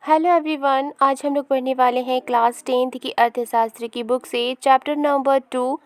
Hello everyone, आज हम लोग पढ़ने वाले हैं क्लास 10th की अर्थशास्त्र की बुक से चैप्टर नंबर 2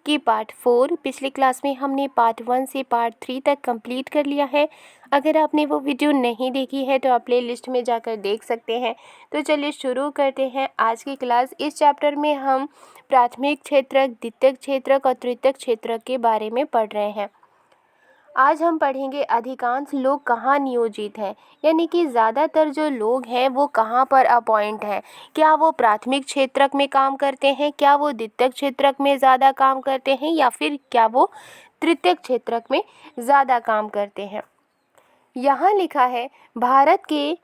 की पार्ट 4। पिछली क्लास में हमने पार्ट 1 से पार्ट 3 तक कंप्लीट कर लिया है। अगर आपने वो वीडियो नहीं देखी है तो आप प्ले लिस्ट में जाकर देख सकते हैं। तो चलिए शुरू करते हैं आज की क्लास। इस चैप्टर में हम प्राथमिक क्षेत्रक, द्वितीयक क्षेत्रक और तृतीयक क्षेत्रक के बारे में पढ़ रहे हैं। आज हम पढ़ेंगे अधिकांश लोग कहाँ नियोजित हैं, यानी कि ज़्यादातर जो लोग हैं वो कहाँ पर अपॉइंट हैं। क्या वो प्राथमिक क्षेत्रक में काम करते हैं, क्या वो द्वितीयक क्षेत्रक में ज़्यादा काम करते हैं, या फिर क्या वो तृतीयक क्षेत्रक में ज़्यादा काम करते हैं। यहाँ लिखा है, भारत के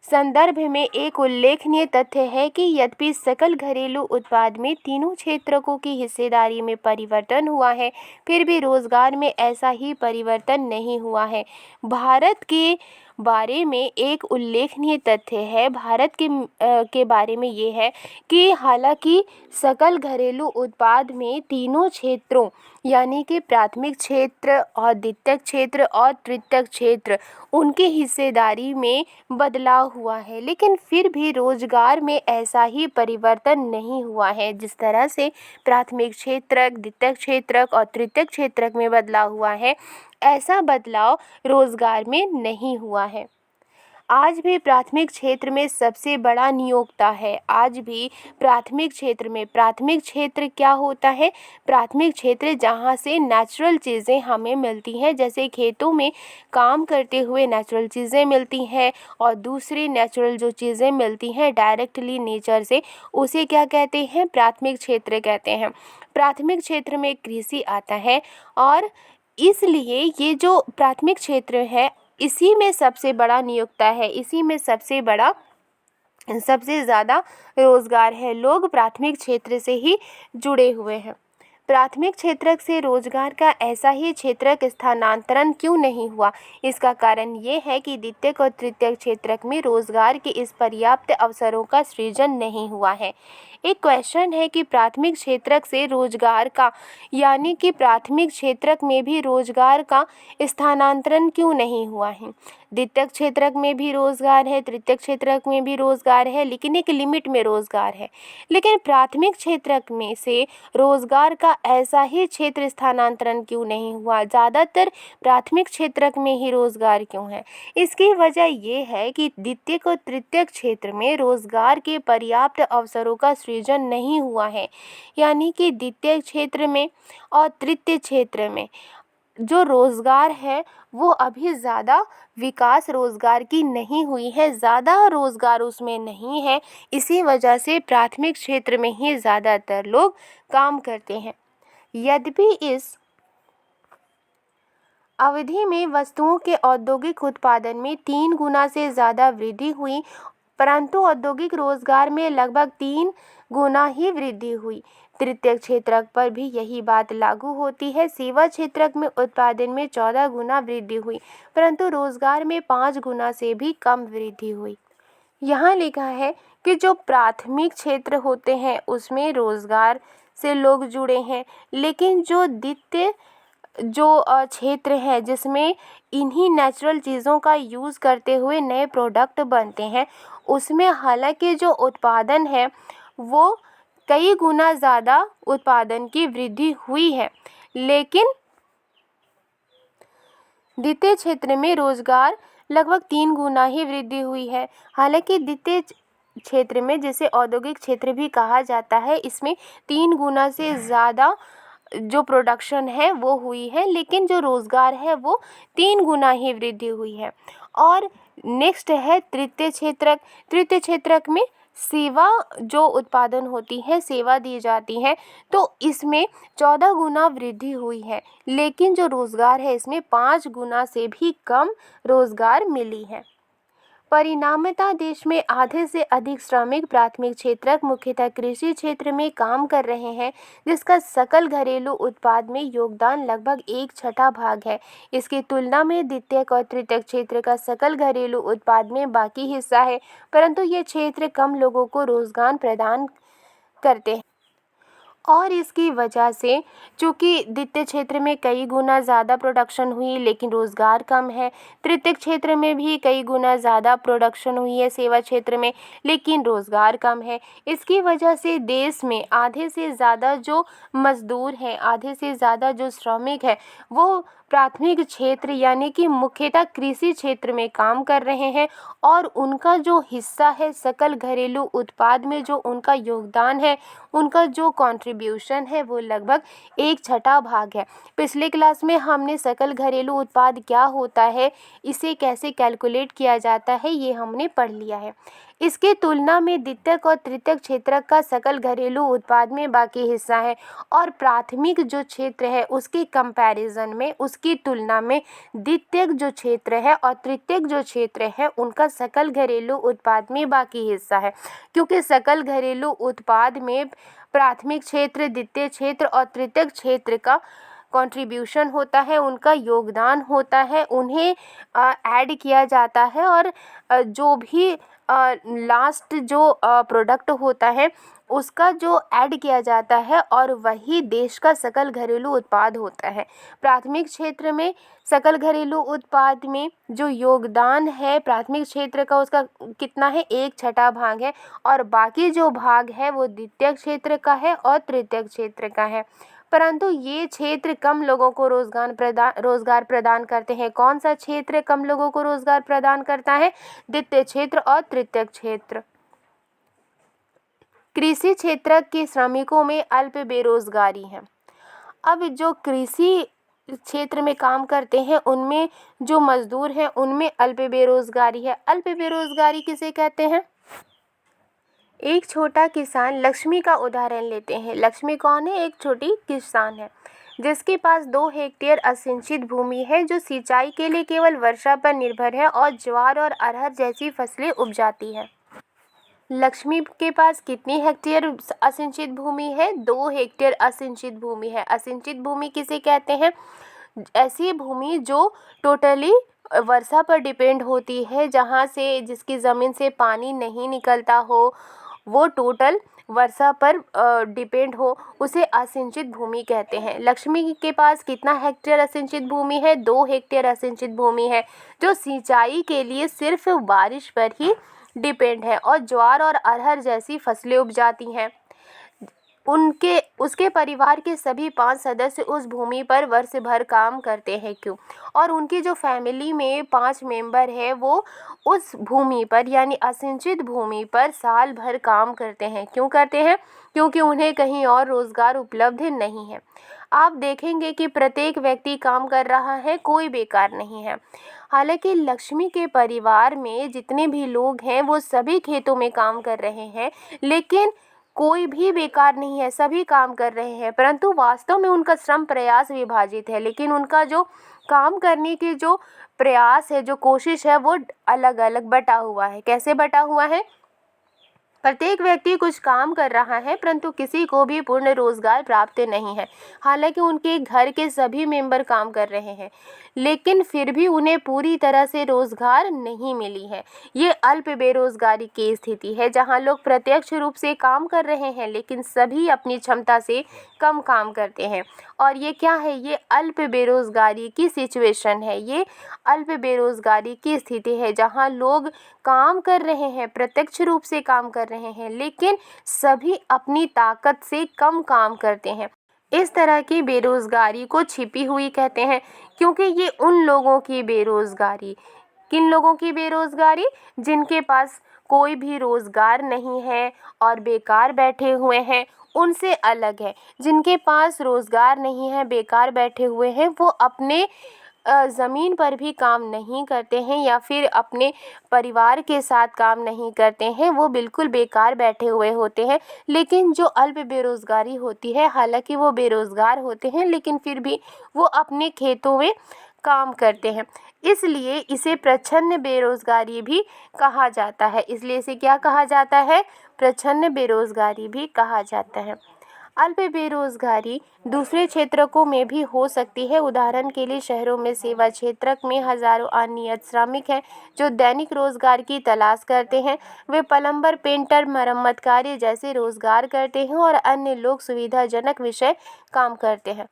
संदर्भ में एक उल्लेखनीय तथ्य है कि यद्यपि सकल घरेलू उत्पाद में तीनों क्षेत्रकों की हिस्सेदारी में परिवर्तन हुआ है, फिर भी रोजगार में ऐसा ही परिवर्तन नहीं हुआ है। भारत के बारे में एक उल्लेखनीय तथ्य है, भारत के बारे में ये है कि हालांकि सकल घरेलू उत्पाद में तीनों क्षेत्रों यानी कि प्राथमिक क्षेत्र और द्वितीयक क्षेत्र और तृतीयक क्षेत्र उनकी हिस्सेदारी में बदलाव हुआ है, लेकिन फिर भी रोजगार में ऐसा ही परिवर्तन नहीं हुआ है। जिस तरह से प्राथमिक क्षेत्रक, द्वितीयक क्षेत्रक और तृतीयक क्षेत्रक में बदलाव हुआ है, ऐसा बदलाव रोजगार में नहीं हुआ है। आज भी प्राथमिक क्षेत्र में सबसे बड़ा नियोक्ता है। आज भी प्राथमिक क्षेत्र में, प्राथमिक क्षेत्र क्या होता है? प्राथमिक क्षेत्र जहाँ से नेचुरल चीज़ें हमें मिलती हैं, जैसे खेतों में काम करते हुए नेचुरल चीज़ें मिलती हैं और दूसरी नेचुरल जो चीज़ें मिलती हैं डायरेक्टली नेचर से, उसे क्या कहते हैं? प्राथमिक क्षेत्र कहते हैं। प्राथमिक क्षेत्र में कृषि आता है और इसलिए ये जो प्राथमिक क्षेत्र है, इसी में सबसे बड़ा नियोक्ता है, इसी में सबसे ज़्यादा रोजगार है। लोग प्राथमिक क्षेत्र से ही जुड़े हुए हैं। प्राथमिक क्षेत्रक से रोजगार का ऐसा ही क्षेत्रक स्थानांतरण क्यों नहीं हुआ? इसका कारण ये है कि द्वितीयक और तृतीयक क्षेत्रक में रोजगार के इस पर्याप्त अवसरों का सृजन नहीं हुआ है। एक क्वेश्चन है कि प्राथमिक क्षेत्रक से रोजगार का, यानी कि प्राथमिक क्षेत्रक में भी रोजगार का स्थानांतरण क्यों नहीं हुआ है? द्वितीयक क्षेत्रक में भी रोजगार है, तृतीयक क्षेत्रक में भी रोजगार है, लेकिन एक लिमिट में रोजगार है। लेकिन प्राथमिक क्षेत्रक में से रोजगार का ऐसा ही क्षेत्र स्थानांतरण क्यों नहीं हुआ? ज़्यादातर प्राथमिक क्षेत्रक में ही रोजगार क्यों है? इसकी वजह ये है कि द्वितीयक और तृतीयक क्षेत्र में रोजगार के पर्याप्त अवसरों का सृजन नहीं हुआ है। यानी कि द्वितीयक क्षेत्र में और तृतीय क्षेत्र में जो रोजगार है वो अभी ज़्यादा विकास रोजगार की नहीं हुई है, ज़्यादा रोजगार उसमें नहीं है। इसी वजह से प्राथमिक क्षेत्र में ही ज़्यादातर लोग काम करते हैं। यद्यपि इस अवधि में वस्तुओं के औद्योगिक उत्पादन में 3 गुना से ज़्यादा वृद्धि हुई, परंतु औद्योगिक रोजगार में लगभग 3 गुना ही वृद्धि हुई। तृतीयक क्षेत्रक पर भी यही बात लागू होती है। सेवा क्षेत्रक में उत्पादन में 14 गुना वृद्धि हुई, परंतु रोजगार में 5 गुना से भी कम वृद्धि हुई। यहाँ लिखा है कि जो प्राथमिक क्षेत्र होते हैं उसमें रोजगार से लोग जुड़े हैं, लेकिन जो द्वितीय क्षेत्र है जिसमें इन्हीं नेचुरल चीज़ों का यूज़ करते हुए नए प्रोडक्ट बनते हैं, उसमें हालांकि जो उत्पादन है वो कई गुना ज़्यादा उत्पादन की वृद्धि हुई है, लेकिन द्वितीय क्षेत्र में रोजगार लगभग 3 गुना ही वृद्धि हुई है। हालांकि द्वितीय क्षेत्र में, जिसे औद्योगिक क्षेत्र भी कहा जाता है, इसमें 3 गुना से ज़्यादा जो प्रोडक्शन है वो हुई है, लेकिन जो रोज़गार है वो 3 गुना ही वृद्धि हुई है। और नेक्स्ट है तृतीय क्षेत्रक। तृतीय क्षेत्रक में सेवा जो उत्पादन होती है, सेवा दी जाती है, तो इसमें 14 गुना वृद्धि हुई है, लेकिन जो रोज़गार है इसमें 5 गुना से भी कम रोज़गार मिली है। परिणामतः देश में आधे से अधिक श्रमिक प्राथमिक क्षेत्रक, मुख्यतः कृषि क्षेत्र में काम कर रहे हैं, जिसका सकल घरेलू उत्पाद में योगदान लगभग 1/6 भाग है। इसकी तुलना में द्वितीयक और तृतीयक क्षेत्र का सकल घरेलू उत्पाद में बाकी हिस्सा है, परंतु ये क्षेत्र कम लोगों को रोजगार प्रदान करते हैं। और इसकी वजह से चूँकि द्वितीय क्षेत्र में कई गुना ज़्यादा प्रोडक्शन हुई लेकिन रोज़गार कम है, तृतीय क्षेत्र में भी कई गुना ज़्यादा प्रोडक्शन हुई है सेवा क्षेत्र में लेकिन रोज़गार कम है। इसकी वजह से देश में आधे से ज़्यादा जो मज़दूर हैं, आधे से ज़्यादा जो श्रमिक हैं, वो प्राथमिक क्षेत्र यानी कि मुख्यतः कृषि क्षेत्र में काम कर रहे हैं और उनका जो हिस्सा है सकल घरेलू उत्पाद में जो उनका योगदान है, उनका जो कंट्रीब्यूशन है वो लगभग 1/6 भाग है। पिछले क्लास में हमने सकल घरेलू उत्पाद क्या होता है, इसे कैसे कैलकुलेट किया जाता है, ये हमने पढ़ लिया है। इसकी तुलना में द्वितीयक और तृतीयक क्षेत्र का सकल घरेलू उत्पाद में बाकी हिस्सा है और प्राथमिक जो क्षेत्र है उसके कंपैरिजन में, उसकी तुलना में द्वितीयक जो क्षेत्र है और तृतीयक जो क्षेत्र है उनका सकल घरेलू उत्पाद में बाकी हिस्सा है। क्योंकि सकल घरेलू उत्पाद में प्राथमिक क्षेत्र, द्वितीय क्षेत्र और तृतीयक क्षेत्र का कंट्रीब्यूशन होता है, उनका योगदान होता है, उन्हें ऐड किया जाता है और जो भी लास्ट जो प्रोडक्ट होता है उसका जो ऐड किया जाता है और वही देश का सकल घरेलू उत्पाद होता है। प्राथमिक क्षेत्र में सकल घरेलू उत्पाद में जो योगदान है प्राथमिक क्षेत्र का उसका कितना है, 1/6 भाग है और बाकी जो भाग है वो द्वितीय क्षेत्र का है और तृतीय क्षेत्र का है। परंतु ये क्षेत्र कम लोगों को रोजगार प्रदान करते हैं। कौन सा क्षेत्र कम लोगों को रोजगार प्रदान करता है? द्वितीय क्षेत्र और तृतीय क्षेत्र। कृषि क्षेत्र के श्रमिकों में अल्प बेरोजगारी है। अब जो कृषि क्षेत्र में काम करते हैं उनमें जो मजदूर हैं उनमें अल्प बेरोजगारी है। अल्प बेरोजगारी किसे कहते हैं? एक छोटा किसान लक्ष्मी का उदाहरण लेते हैं। लक्ष्मी कौन है? एक छोटी किसान है जिसके पास 2 हेक्टेयर असिंचित भूमि है, जो सिंचाई के लिए केवल वर्षा पर निर्भर है और ज्वार और अरहर जैसी फसलें उपजाती है। लक्ष्मी के पास कितनी हेक्टेयर असिंचित भूमि है? 2 हेक्टेयर असिंचित भूमि है। असिंचित भूमि किसे कहते हैं? ऐसी भूमि जो टोटली वर्षा पर डिपेंड होती है, जहाँ से जिसकी ज़मीन से पानी नहीं निकलता हो, वो टोटल वर्षा पर डिपेंड हो, उसे असिंचित भूमि कहते हैं। लक्ष्मी के पास कितना हेक्टेयर असिंचित भूमि है? 2 हेक्टेयर असिंचित भूमि है, जो सिंचाई के लिए सिर्फ बारिश पर ही डिपेंड है और ज्वार और अरहर जैसी फसलें उपजाती हैं। उसके परिवार के सभी 5 सदस्य उस भूमि पर वर्ष भर काम करते हैं। क्यों? और उनकी जो फैमिली में 5 मेंबर है वो उस भूमि पर यानी असिंचित भूमि पर साल भर काम करते हैं। क्यों करते हैं? क्योंकि उन्हें कहीं और रोजगार उपलब्ध नहीं है। आप देखेंगे कि प्रत्येक व्यक्ति काम कर रहा है, कोई बेकार नहीं है। हालांकि लक्ष्मी के परिवार में जितने भी लोग हैं वो सभी खेतों में काम कर रहे हैं, लेकिन कोई भी बेकार नहीं है, सभी काम कर रहे हैं, परंतु वास्तव में उनका श्रम प्रयास विभाजित है, लेकिन उनका जो काम करने की जो प्रयास है, जो कोशिश है, वो अलग अलग बटा हुआ है। कैसे बटा हुआ है? प्रत्येक व्यक्ति कुछ काम कर रहा है परंतु किसी को भी पूर्ण रोजगार प्राप्त नहीं है। हालांकि उनके घर के सभी मेंबर काम कर रहे हैं, लेकिन फिर भी उन्हें पूरी तरह से रोजगार नहीं मिली है। ये अल्प बेरोजगारी की स्थिति है, जहां लोग प्रत्यक्ष रूप से काम कर रहे हैं लेकिन सभी अपनी क्षमता से कम काम करते हैं। और ये क्या है? ये अल्प बेरोजगारी की सिचुएशन है, ये अल्प बेरोजगारी की स्थिति है, जहां लोग काम कर रहे हैं, प्रत्यक्ष रूप से काम कर रहे हैं, लेकिन सभी अपनी ताकत से कम काम करते हैं। इस तरह की बेरोजगारी को छिपी हुई कहते हैं, क्योंकि ये उन लोगों की बेरोजगारी, किन लोगों की बेरोजगारी? जिनके पास कोई भी रोजगार नहीं है और बेकार बैठे हुए हैं, उनसे अलग है। जिनके पास रोजगार नहीं है, बेकार बैठे हुए हैं, वो अपने ज़मीन पर भी काम नहीं करते हैं या फिर अपने परिवार के साथ काम नहीं करते हैं, वो बिल्कुल बेकार बैठे हुए होते हैं। लेकिन जो अल्प बेरोज़गारी होती है, हालांकि वो बेरोज़गार होते हैं लेकिन फिर भी वो अपने खेतों में काम करते हैं, इसलिए इसे प्रच्छन्न बेरोज़गारी भी कहा जाता है। इसलिए इसे क्या कहा जाता है? प्रच्छन्न बेरोज़गारी भी कहा जाता है। अल्प बेरोजगारी दूसरे क्षेत्रकों में भी हो सकती है। उदाहरण के लिए शहरों में सेवा क्षेत्र में हजारों अनियत श्रमिक हैं जो दैनिक रोजगार की तलाश करते हैं। वे प्लम्बर, पेंटर, मरम्मत कार्य जैसे रोजगार करते हैं और अन्य लोग सुविधाजनक विषय काम करते हैं।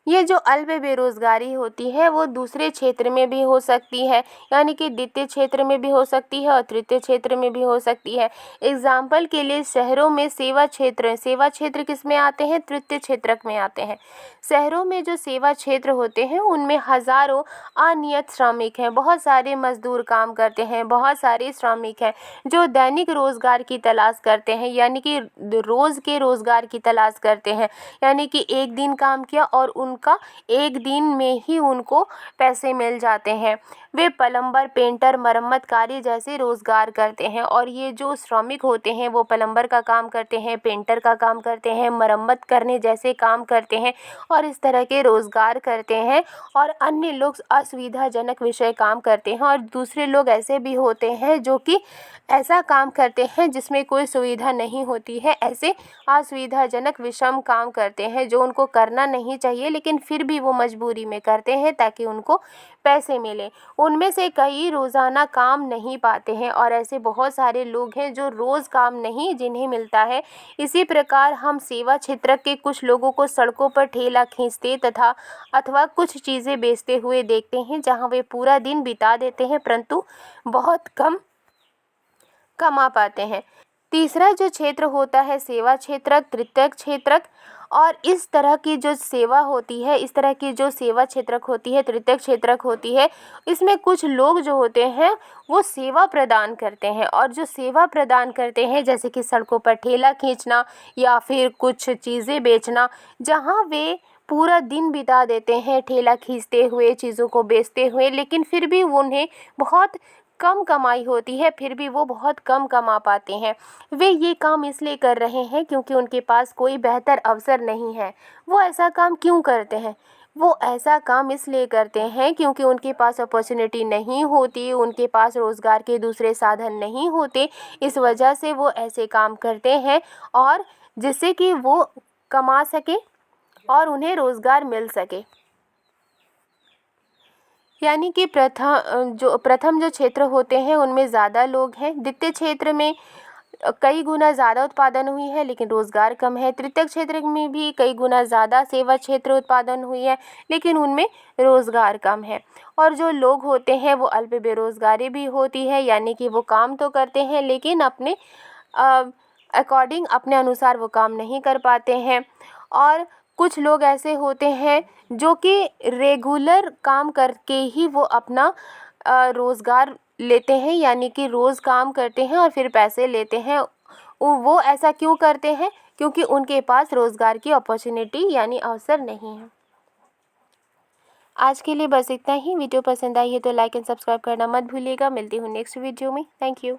ये जो अल्प बेरोजगारी होती है वो दूसरे क्षेत्र में भी हो सकती है, यानी कि द्वितीय क्षेत्र में भी हो सकती है और तृतीय क्षेत्र में भी हो सकती है। एग्जाम्पल के लिए शहरों में सेवा क्षेत्र किस में आते हैं? तृतीय क्षेत्र में आते हैं। शहरों में जो सेवा क्षेत्र होते हैं उनमें हजारों अनियत श्रमिक हैं, बहुत सारे मजदूर काम करते हैं, बहुत सारे श्रमिक हैं जो दैनिक रोजगार की तलाश करते हैं, यानी कि रोज के रोजगार की तलाश करते हैं, यानी कि एक दिन काम किया और उनका एक दिन में ही उनको पैसे मिल जाते हैं। वे प्लम्बर, पेंटर, मरम्मत कार्य जैसे रोजगार करते हैं और ये जो श्रमिक होते हैं वो प्लम्बर का काम करते हैं, पेंटर का काम करते हैं, मरम्मत करने जैसे काम करते हैं और इस तरह के रोजगार करते हैं। और अन्य लोग असुविधाजनक विषय काम करते हैं और दूसरे लोग ऐसे भी होते हैं जो कि ऐसा काम करते हैं जिसमें कोई सुविधा नहीं होती है, ऐसे असुविधाजनक विषम काम करते हैं जो उनको करना नहीं चाहिए लेकिन फिर भी वो मजबूरी में करते हैं ताकि उनको पैसे मिले। उनमें से कई रोज़ाना काम नहीं पाते हैं और ऐसे बहुत सारे लोग हैं जो रोज़ काम नहीं जिन्हें मिलता है। इसी प्रकार हम सेवा क्षेत्र के कुछ लोगों को सड़कों पर ठेला खींचते अथवा कुछ चीज़ें बेचते हुए देखते हैं जहां वे पूरा दिन बिता देते हैं परंतु बहुत कम कमा पाते हैं। तीसरा जो क्षेत्र होता है सेवा क्षेत्र, तृतीय क्षेत्र। और इस तरह की जो सेवा होती है, इस तरह की जो सेवा क्षेत्रक होती है, तृतीय क्षेत्रक होती है, इसमें कुछ लोग जो होते हैं वो सेवा प्रदान करते हैं और जो सेवा प्रदान करते हैं जैसे कि सड़कों पर ठेला खींचना या फिर कुछ चीज़ें बेचना, जहाँ वे पूरा दिन बिता देते हैं ठेला खींचते हुए, चीज़ों को बेचते हुए, लेकिन फिर भी उन्हें बहुत कम कमाई होती है, फिर भी वो बहुत कम कमा पाते हैं। वे ये काम इसलिए कर रहे हैं क्योंकि उनके पास कोई बेहतर अवसर नहीं है। वो ऐसा काम क्यों करते हैं? वो ऐसा काम इसलिए करते हैं क्योंकि उनके पास अपॉर्चुनिटी नहीं होती, उनके पास रोज़गार के दूसरे साधन नहीं होते, इस वजह से वो ऐसे काम करते हैं और जिससे कि वो कमा सके और उन्हें रोज़गार मिल सके। यानी कि प्रथम जो क्षेत्र होते हैं उनमें ज़्यादा लोग हैं, द्वितीय क्षेत्र में कई गुना ज़्यादा उत्पादन हुई है लेकिन रोज़गार कम है, तृतीय क्षेत्र में भी कई गुना ज़्यादा सेवा क्षेत्र उत्पादन हुई है लेकिन उनमें रोज़गार कम है। और जो लोग होते हैं वो अल्प बेरोज़गारी भी होती है, यानी कि वो काम तो करते हैं लेकिन अपने अकॉर्डिंग, अपने अनुसार वो काम नहीं कर पाते हैं। और कुछ लोग ऐसे होते हैं जो कि रेगुलर काम करके ही वो अपना रोज़गार लेते हैं, यानी कि रोज़ काम करते हैं और फिर पैसे लेते हैं। वो ऐसा क्यों करते हैं? क्योंकि उनके पास रोज़गार की अपॉर्चुनिटी यानी अवसर नहीं है। आज के लिए बस इतना ही। वीडियो पसंद आई है तो लाइक एंड सब्सक्राइब करना मत भूलिएगा। मिलती हूँ नेक्स्ट वीडियो में। Thank you.